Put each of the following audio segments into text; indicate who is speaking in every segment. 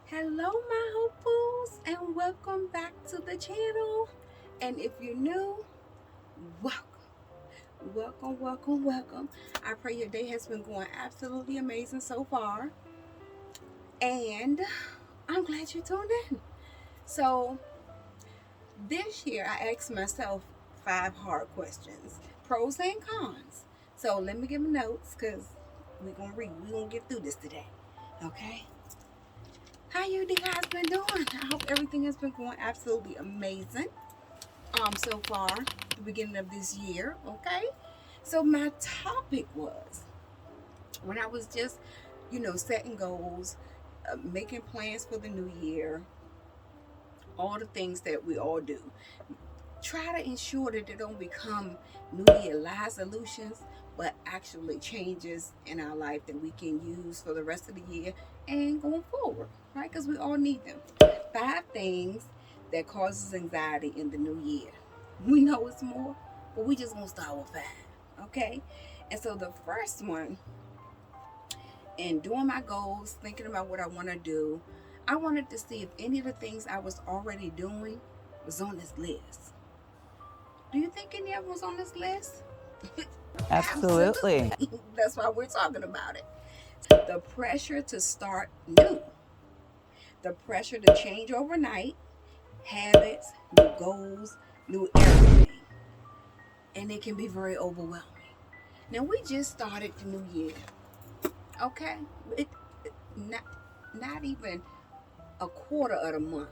Speaker 1: Hello, my hopefuls, and welcome back to the channel. And if you're new, welcome, welcome. I pray your day has been going absolutely amazing so far, and I'm glad you tuned in. So, this year I asked myself 5 hard questions, pros and cons. So, let me give me notes because we're gonna get through this today, okay? How you guys been doing? I hope everything has been going absolutely amazing. So far, the beginning of this year, okay? So my topic was when I was just, setting goals, making plans for the new year, all the things that we all do. Try to ensure that they don't become New Year resolutions, but actually changes in our life that we can use for the rest of the year and going forward, right? Because we all need them. 5 things that causes anxiety in the new year. We know it's more, but we just gonna start with 5, okay? And so the first one, in doing my goals, thinking about what I want to do, I wanted to see if any of the things I was already doing was on this list. Do you think any of them was on this list?
Speaker 2: Absolutely.
Speaker 1: Absolutely. That's why we're talking about it. The pressure to start new, the pressure to change overnight, habits, new goals, new everything. And it can be very overwhelming. Now, we just started the new year, okay? Not, not even a quarter of the month.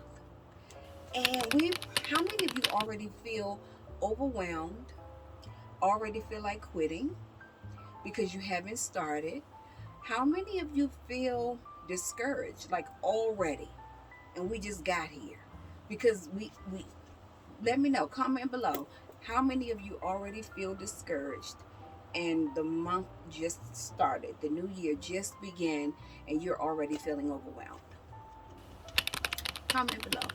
Speaker 1: And how many of you already feel overwhelmed, already feel like quitting because you haven't started? How many of you feel discouraged, like already, and we just got here? Because we let me know, comment below. How many of you already feel discouraged and the month just started, the new year just began, and you're already feeling overwhelmed? Comment below.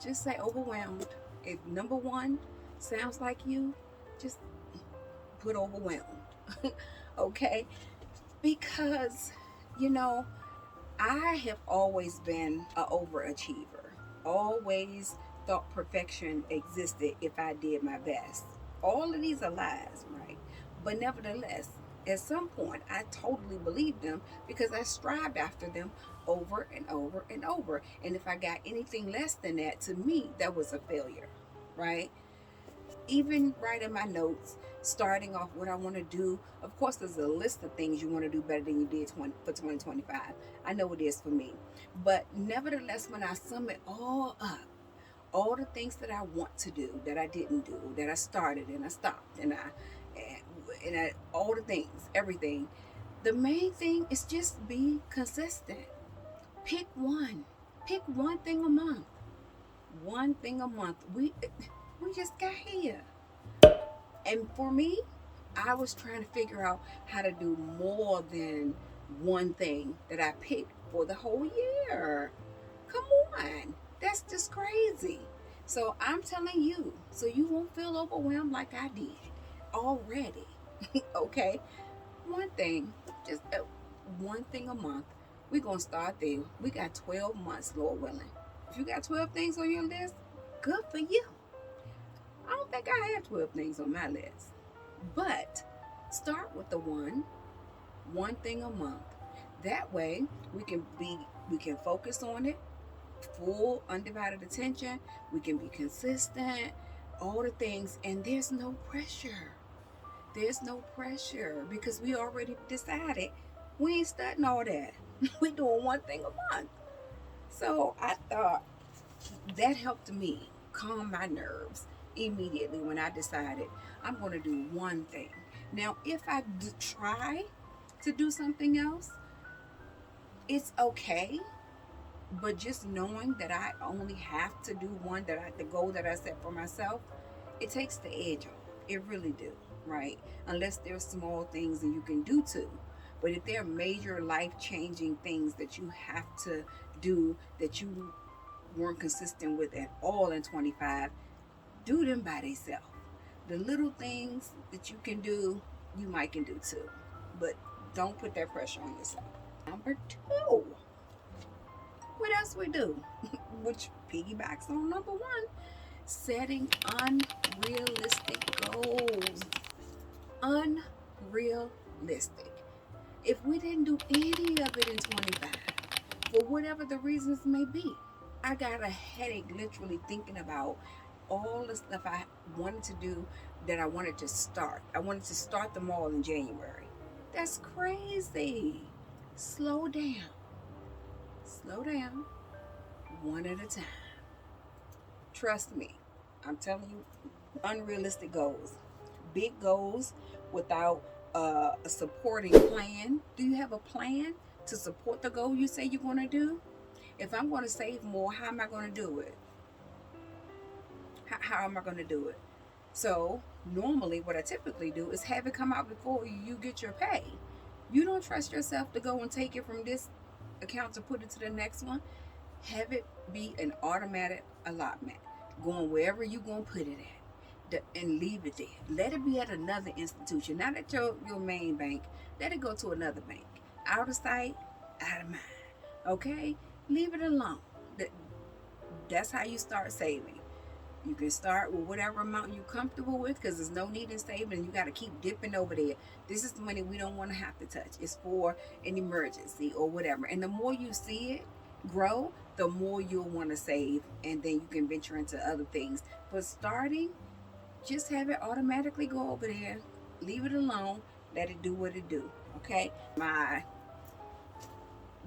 Speaker 1: Just say overwhelmed. If number one sounds like you, just put overwhelmed. Okay? Because, you know, I have always been an overachiever. Always thought perfection existed if I did my best. All of these are lies, right? But nevertheless, at some point, I totally believed them because I strived after them over and over and over. And if I got anything less than that, to me, that was a failure, right? Even writing my notes, starting off what I want to do. Of course, there's a list of things you want to do better than you did for 2025. I know it is for me. But nevertheless, when I sum it all up, all the things that I want to do that I didn't do, that I started and I stopped, and all the things, everything. The main thing is just be consistent. Pick one. Pick one thing a month. One thing a month. We just got here. And for me, I was trying to figure out how to do more than one thing that I picked for the whole year. Come on. That's just crazy. So I'm telling you, so you won't feel overwhelmed like I did already. Okay? One thing, just one thing a month. We're going to start there. We got 12 months, Lord willing. If you got 12 things on your list, good for you. I don't think I have 12 things on my list. But start with the one thing a month. That way we can focus on it, full undivided attention. We can be consistent, all the things, and there's no pressure. There's no pressure because we already decided we ain't studying all that. We doing one thing a month. So I thought that helped me calm my nerves immediately when I decided I'm going to do one thing. Now, if I try to do something else, it's okay. But just knowing that I only have to do one, the goal that I set for myself, it takes the edge off. It really do, right? Unless there's small things and you can do too. But if there are major life-changing things that you have to do that you weren't consistent with at all in 25, do them by themselves. The little things that you can do, you might can do too. But don't put that pressure on yourself. Number two, What else we do? Which piggybacks on number one, setting unrealistic goals. Unrealistic. If we didn't do any of it in 25, for whatever the reasons may be, I got a headache literally thinking about all the stuff I wanted to do that I wanted to start. I wanted to start them all in January. That's crazy. Slow down. Slow down. One at a time. Trust me. I'm telling you, unrealistic goals. Big goals without a supporting plan. Do you have a plan to support the goal you say you're going to do? If I'm going to save more, how am I going to do it? How am I going to do it? So normally what I typically do is have it come out before you get your pay. You don't trust yourself to go and take it from this account to put it to the next one. Have it be an automatic allotment, going wherever you're going to put it at, and leave it there. Let it be at another institution, not at your main bank. Let it go to another bank. Out of sight, out of mind. Okay? Leave it alone. That's how you start saving. You can start with whatever amount you're comfortable with, because there's no need in saving and you got to keep dipping over there. This is the money we don't want to have to touch. It's for an emergency or whatever. And the more you see it grow, the more you'll want to save, and then you can venture into other things. But starting, just have it automatically go over there. Leave it alone. Let it do what it do. Okay? My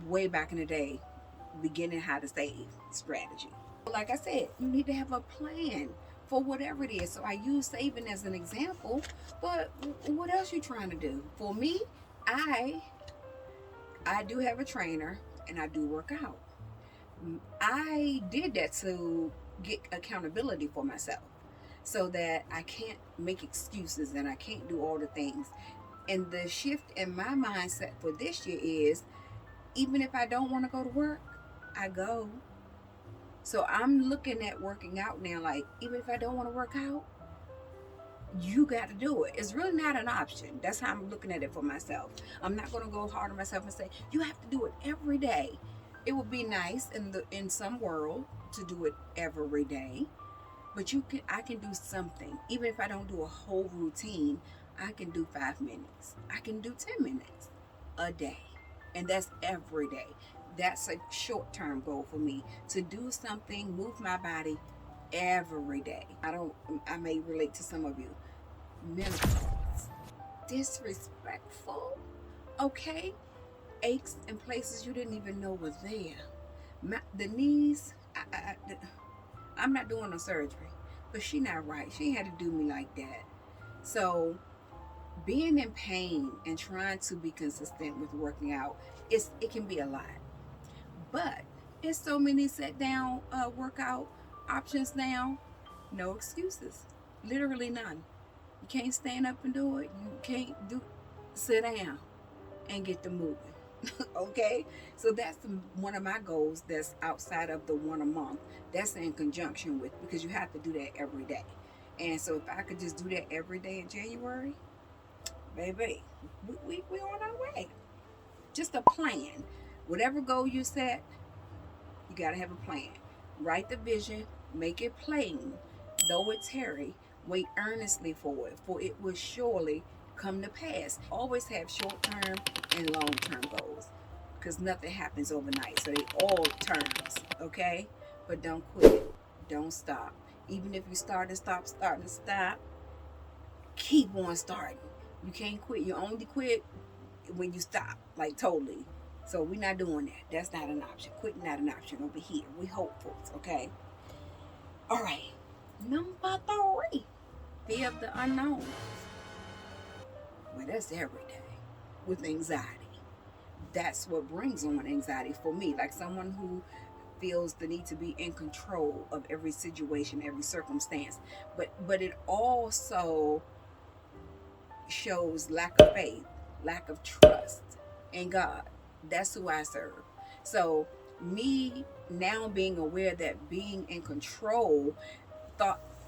Speaker 1: way back in the day, beginning how to save strategy. Like I said, you need to have a plan for whatever it is. So I use saving as an example, but what else you trying to do? For me, I do have a trainer and I do work out. I did that to get accountability for myself, so that I can't make excuses and I can't do all the things. And the shift in my mindset for this year is, even if I don't want to go to work, I go. So I'm looking at working out now, like, even if I don't want to work out, you got to do it. It's really not an option. That's how I'm looking at it for myself. I'm not going to go hard on myself and say, you have to do it every day. It would be nice in some world to do it every day, but I can do something. Even if I don't do a whole routine, I can do 5 minutes. I can do 10 minutes a day. And that's every day. That's a short-term goal for me, to do something, move my body every day. I may relate to some of you. Menopause. Disrespectful. Okay? Aches in places you didn't even know was there. The knees, I'm not doing no surgery, but she not right. She ain't had to do me like that. So being in pain and trying to be consistent with working out, it can be a lot. But it's so many sit down workout options now. No excuses. Literally none. You can't stand up and do it. You can't sit down and get to moving. Okay? So that's one of my goals that's outside of the one a month. That's in conjunction with, because you have to do that every day. And so if I could just do that every day in January, baby, we on our way. Just a plan. Whatever goal you set, you got to have a plan. Write the vision, make it plain. Though it tarry, wait earnestly for it will surely come to pass. Always have short-term and long-term goals, because nothing happens overnight. So they all terms, okay? But don't quit. Don't stop. Even if you start and stop, keep on starting. You can't quit. You only quit when you stop, like totally. So we're not doing that. That's not an option. Quitting not an option over here. We hopefuls, okay? All right. Number 3, fear of the unknown. Well, that's every day with anxiety. That's what brings on anxiety for me. Like someone who feels the need to be in control of every situation, every circumstance. But it also shows lack of faith, lack of trust in God. That's who I serve. So me now being aware that being in control,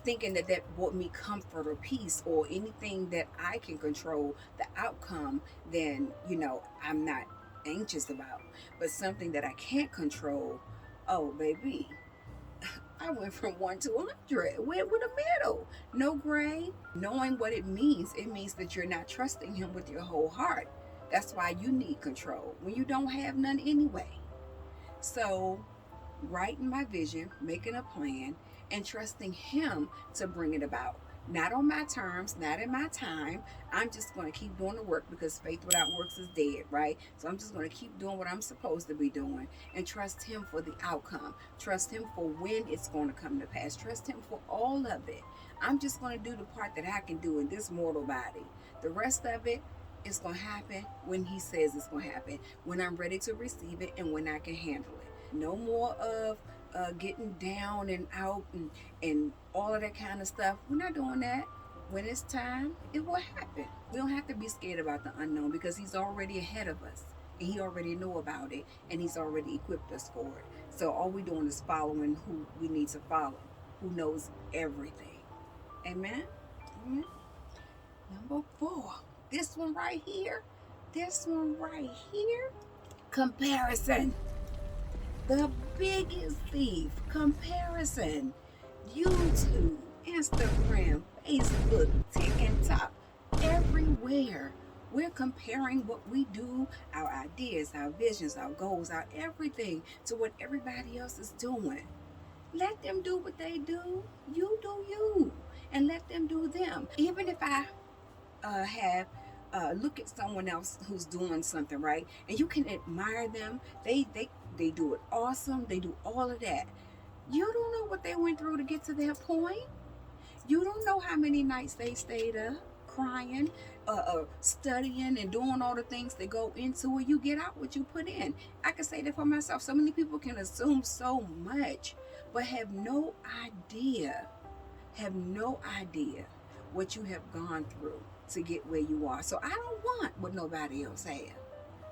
Speaker 1: thinking that brought me comfort or peace or anything that I can control the outcome, then I'm not anxious about. But something that I can't control, oh baby, I went from 1 to 100 with a middle, no gray. Knowing what it means that you're not trusting him with your whole heart. That's why you need control when you don't have none anyway. So, writing my vision, making a plan, and trusting him to bring it about. Not on my terms, not in my time. I'm just going to keep doing the work because faith without works is dead, right? So I'm just going to keep doing what I'm supposed to be doing and trust him for the outcome. Trust him for when it's going to come to pass. Trust him for all of it. I'm just going to do the part that I can do in this mortal body. The rest of it is going to happen when he says it's going to happen, when I'm ready to receive it and when I can handle it. No more of getting down and out and all of that kind of stuff. We're not doing that. When it's time, it will happen. We don't have to be scared about the unknown because he's already ahead of us and he already know about it and he's already equipped us for it. So all we're doing is following who we need to follow, who knows everything. Amen? Amen. Number 4. This one right here. This one right here. Comparison. The biggest thief. Comparison. YouTube, Instagram, Facebook, TikTok, everywhere. We're comparing what we do, our ideas, our visions, our goals, our everything to what everybody else is doing. Let them do what they do. You do you. And let them do them. Even if I have look at someone else who's doing something right and you can admire them, they do it awesome, they do all of that. You don't know what they went through to get to that point. You don't know how many nights they stayed up crying, studying and doing all the things that go into it. You get out what you put in. I can say that for myself. So many people can assume so much but have no idea what you have gone through to get where you are. So I don't want what nobody else has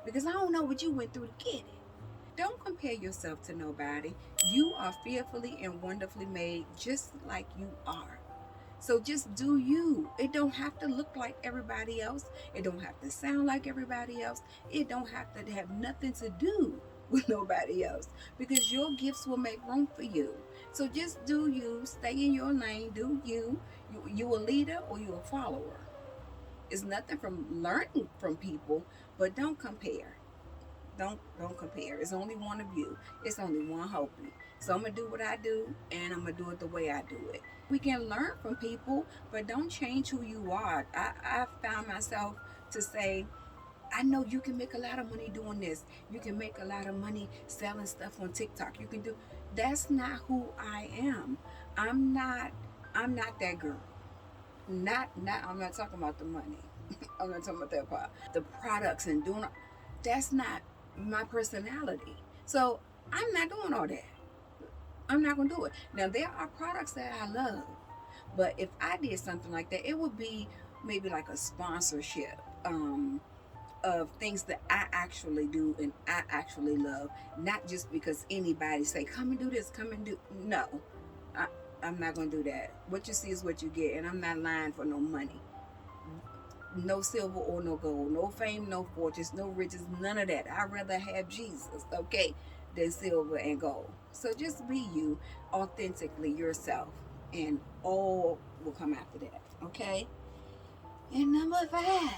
Speaker 1: because I don't know what you went through to get it. Don't compare yourself to nobody. You are fearfully and wonderfully made just like you are. So just do you. It don't have to look like everybody else. It don't have to sound like everybody else. It don't have to have nothing to do with nobody else because your gifts will make room for you. So just do you. Stay in your lane. Do you. You a leader or you a follower. It's nothing from learning from people, but don't compare. Don't compare. It's only one of you. It's only one Hopi. So I'm gonna do what I do and I'm gonna do it the way I do it. We can learn from people, but don't change who you are. I found myself to say, I know you can make a lot of money doing this. You can make a lot of money selling stuff on TikTok. You can do. That's not who I am. I'm not that girl. Not I'm not talking about the money. I'm not talking about that part. The products and doing that's not my personality. So I'm not doing all that. I'm not gonna do it. Now there are products that I love, but if I did something like that, it would be maybe like a sponsorship of things that I actually do and I actually love, not just because anybody say come and do this, come and do. No, I, I'm not gonna do that. What you see is what you get, and I'm not lying for no money. No silver or no gold, no fame, no fortunes, no riches, none of that. I'd rather have Jesus, okay, than silver and gold. So just be you, authentically yourself, and all will come after that, okay? And number five.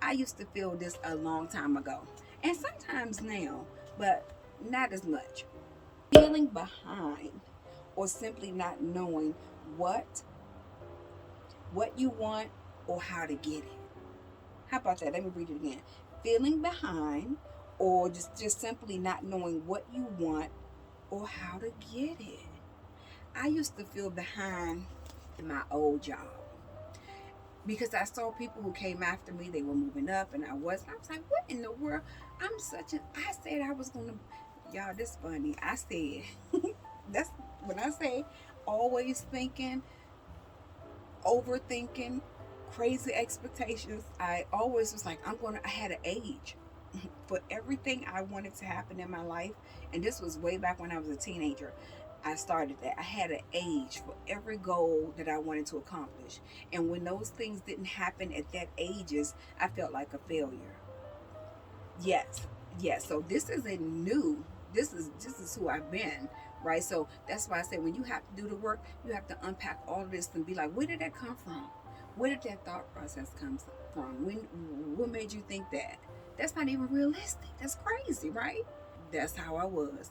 Speaker 1: I used to feel this a long time ago, and sometimes now, but not as much. Feeling behind or simply not knowing what you want or how to get it. How about that? Let me read it again. Feeling behind or just simply not knowing what you want or how to get it. I used to feel behind in my old job because I saw people who came after me. They were moving up and I was like, what in the world? I said I was going to, y'all, this funny. I said, that's when I say always thinking, overthinking, crazy expectations. I always was like, I had an age for everything I wanted to happen in my life. And this was way back when I was a teenager. I started that. I had an age for every goal that I wanted to accomplish. And when those things didn't happen at that ages, I felt like a failure. Yes. Yes. So this isn't new. This is who I've been, right? So that's why I say when you have to do the work, you have to unpack all of this and be like, where did that come from? Where did that thought process come from? What made you think that? That's not even realistic. That's crazy, right? That's how I was.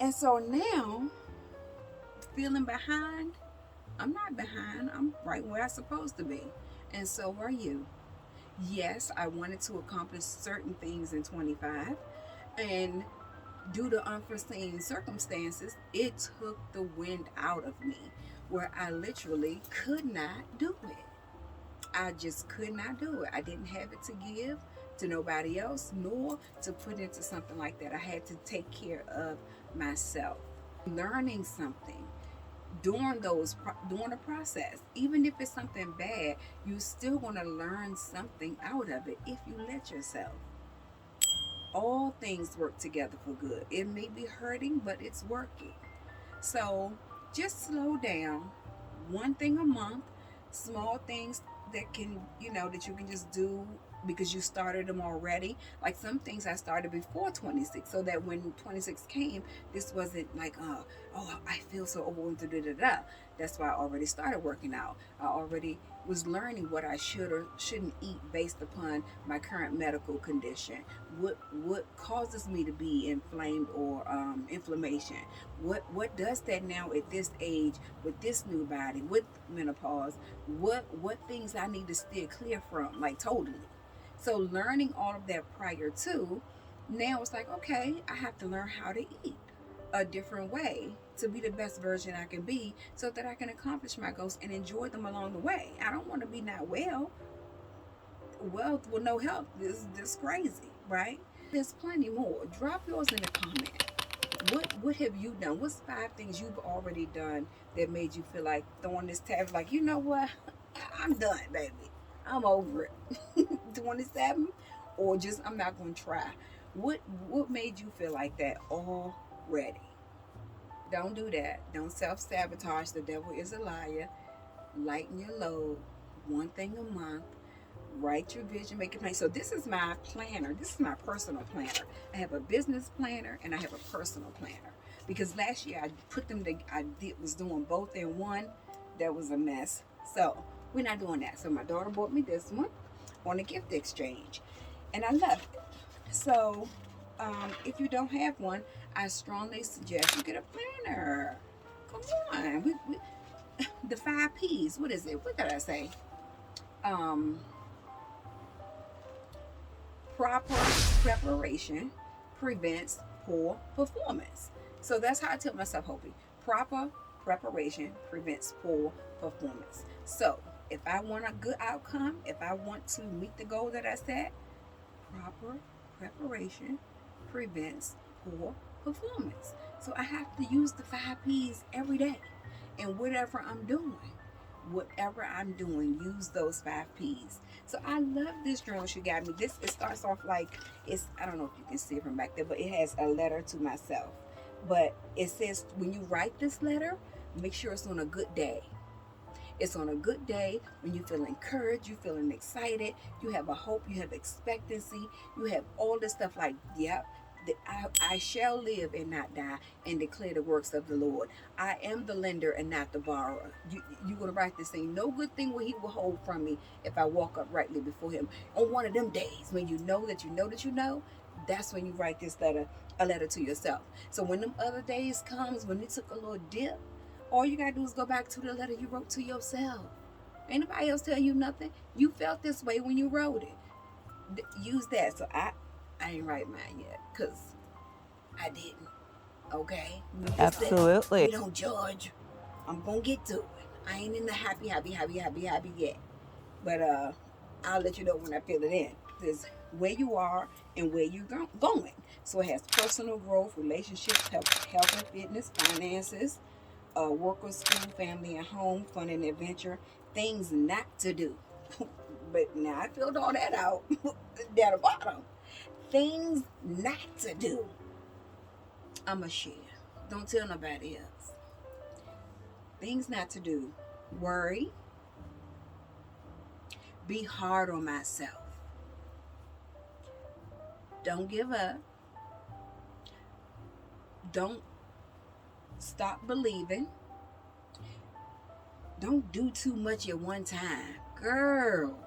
Speaker 1: And so now, feeling behind, I'm not behind. I'm right where I'm supposed to be. And so are you. Yes, I wanted to accomplish certain things in 25. And due to unforeseen circumstances, it took the wind out of me where I literally could not do it. I just could not do it. I didn't have it to give to nobody else, nor to put into something like that. I had to take care of myself. Learning something during the process, even if it's something bad, you still going to learn something out of it if you let yourself. All things work together for good. It may be hurting, but it's working. So just slow down. One thing a month, small things that can, that you can just do because you started them already. Like some things I started before 26, so that when 26 came, this wasn't like, oh, I feel so overwhelmed. Da, da, da. That's why I already started working out. I already was learning what I should or shouldn't eat based upon my current medical condition. What causes me to be inflamed or inflammation? What does that now at this age with this new body with menopause? What things I need to steer clear from, like totally. So learning all of that prior to, now it's like, okay, I have to learn how to eat a different way to be the best version I can be so that I can accomplish my goals and enjoy them along the way. I don't want to be not well. Wealth with no health is just crazy, right? There's plenty more. Drop yours in the comment. What have you done? What's 5 things you've already done that made you feel like throwing this tab, like, you know what? I'm done, baby. I'm over it. 27, or just I'm not gonna try. What made you feel like that already? Don't do that. Don't self-sabotage. The devil is a liar. Lighten your load. One thing a month. Write your vision, make it plain. So this is my planner. This is my personal planner. I have a business planner and I have a personal planner. Because last year I put them to, was doing both in one. That was a mess. So we're not doing that. So my daughter bought me this one on a gift exchange, and I love it. So if you don't have one, I strongly suggest you get a planner. Come on, the 5 P's. What is it? What did I say? Proper preparation prevents poor performance. So that's how I tell myself, Hopi. Proper preparation prevents poor performance. So if I want a good outcome, if I want to meet the goal that I set, proper preparation prevents poor performance. So I have to use the 5 P's every day. And whatever I'm doing, use those 5 P's. So I love this journal she got me. It starts off like, I don't know if you can see it from back there, but it has a letter to myself. But it says, when you write this letter, make sure it's on a good day. It's on a good day when you feel encouraged, you feeling excited, you have a hope, you have expectancy, you have all this stuff like, yep, I shall live and not die and declare the works of the Lord. I am the lender and not the borrower. You're going to write this thing. No good thing will he withhold from me if I walk uprightly before him. On one of them days when you know that you know that you know, that's when you write this letter, a letter to yourself. So when them other days comes, when it took a little dip, all you got to do is go back to the letter you wrote to yourself. Ain't nobody else tell you nothing. You felt this way when you wrote it. Use that. So I ain't write mine yet because I didn't. Okay?
Speaker 2: Absolutely.
Speaker 1: We don't judge. I'm going to get to it. I ain't in the happy yet. But I'll let you know when I fill it in. There's where you are and where you're going. So it has personal growth, relationships, health and fitness, finances, work or school, family and home, fun and adventure, things not to do. But now I filled all that out down the bottom. Things not to do. I'ma share. Don't tell nobody else. Things not to do. Worry. Be hard on myself. Don't give up. Don't stop believing. Don't do too much at one time. Girl,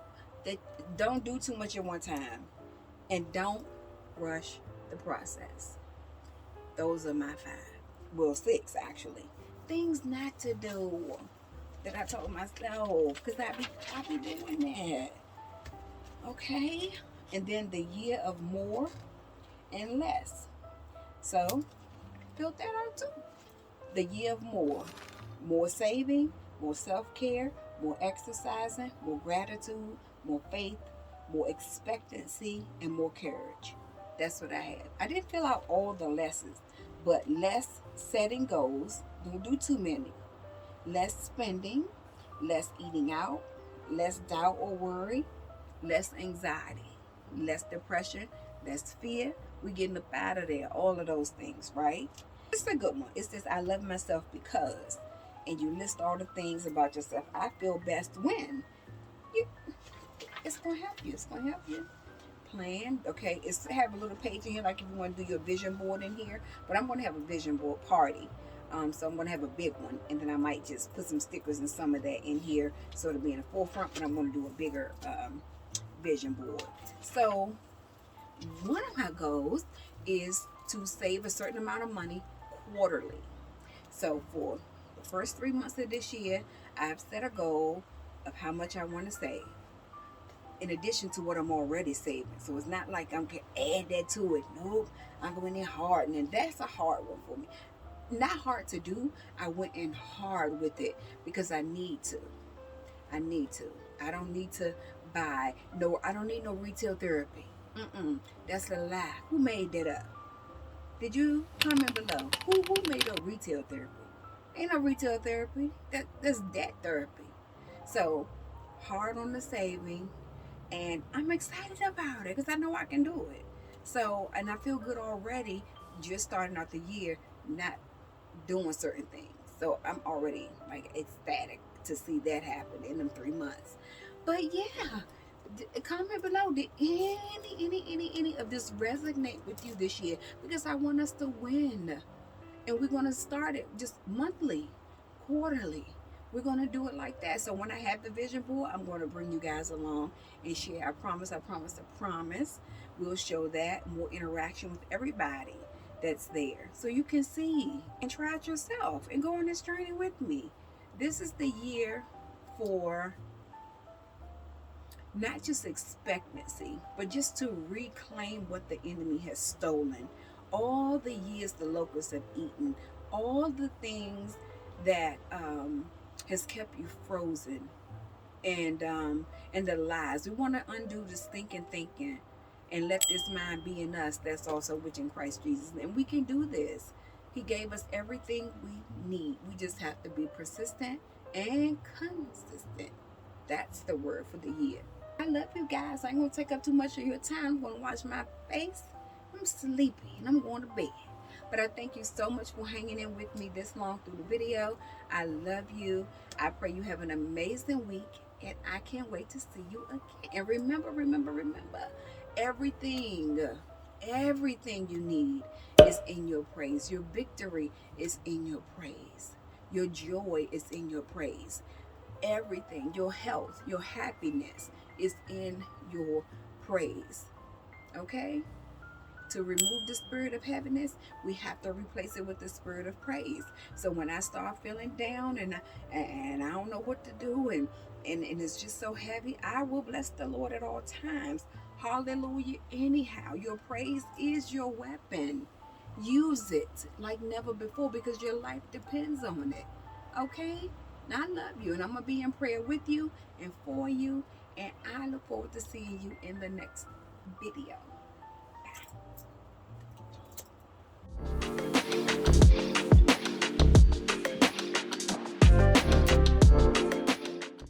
Speaker 1: that don't do too much at one time. And don't rush the process. Those are my 5. Well, 6 actually. Things not to do that I told myself, because I be doing that. Okay? And then the year of more and less. So, build that out too. The year of more. More saving, more self-care, more exercising, more gratitude, more faith, more expectancy, and more courage. That's what I had. I didn't fill out all the lessons, but less setting goals. Don't do too many. Less spending, less eating out, less doubt or worry, less anxiety, less depression, less fear. We getting up out of there. All of those things, right? It's a good one. It's this: I love myself because, and you list all the things about yourself. I feel best when. You, it's gonna help you. It's gonna help you. Plan. Okay, it's have a little page in here, like if you want to do your vision board in here. But I'm gonna have a vision board party. So I'm gonna have a big one, and then I might just put some stickers and some of that in here, so it'll be in the forefront. But I'm gonna do a bigger vision board. So one of my goals is to save a certain amount of money quarterly. So for the first 3 months of this year, I've set a goal of how much I want to save, in addition to what I'm already saving. So it's not like I'm going to add that to it. Nope, I'm going in hard, and that's a hard one for me. Not hard to do. I went in hard with it because I need to. I need to. I don't need to buy. No, I don't need no retail therapy. That's a lie. Who made that up? Did you comment below? Who made up retail therapy? Ain't no retail therapy. That's debt therapy. So hard on the saving, and I'm excited about it because I know I can do it. So, and I feel good already, just starting out the year, not doing certain things. So I'm already like ecstatic to see that happen in them 3 months. But yeah, comment below. Did any of this resonate with you this year? Because I want us to win, and we're gonna start it just monthly, quarterly. We're gonna do it like that. So when I have the vision board, I'm gonna bring you guys along and share. I promise. We'll show that more interaction with everybody that's there, so you can see and try it yourself and go on this journey with me. This is the year for not just expectancy, but just to reclaim what the enemy has stolen. All the years the locusts have eaten, all the things that has kept you frozen, and the lies. We want to undo this thinking, and let this mind be in us that's also which in Christ Jesus. And we can do this. He gave us everything we need. We just have to be persistent and consistent. That's the word for the year. I love you guys. I ain't gonna take up too much of your time. I'm gonna wash my face. I'm sleepy and I'm going to bed. But I thank you so much for hanging in with me this long through the video. I love you. I pray you have an amazing week, and I can't wait to see you again. And remember, everything you need is in your praise. Your victory is in your praise. Your joy is in your praise. Everything, your health, your happiness is in your praise. Okay? To remove the spirit of heaviness, we have to replace it with the spirit of praise. So when I start feeling down and I don't know what to do, and it's just so heavy, I will bless the Lord at all times. Hallelujah. Anyhow, your praise is your weapon. Use it like never before, because your life depends on it. Okay? Now, I love you, and I'm going to be in prayer with you and for you, and I look forward to seeing you in the next video. Bye.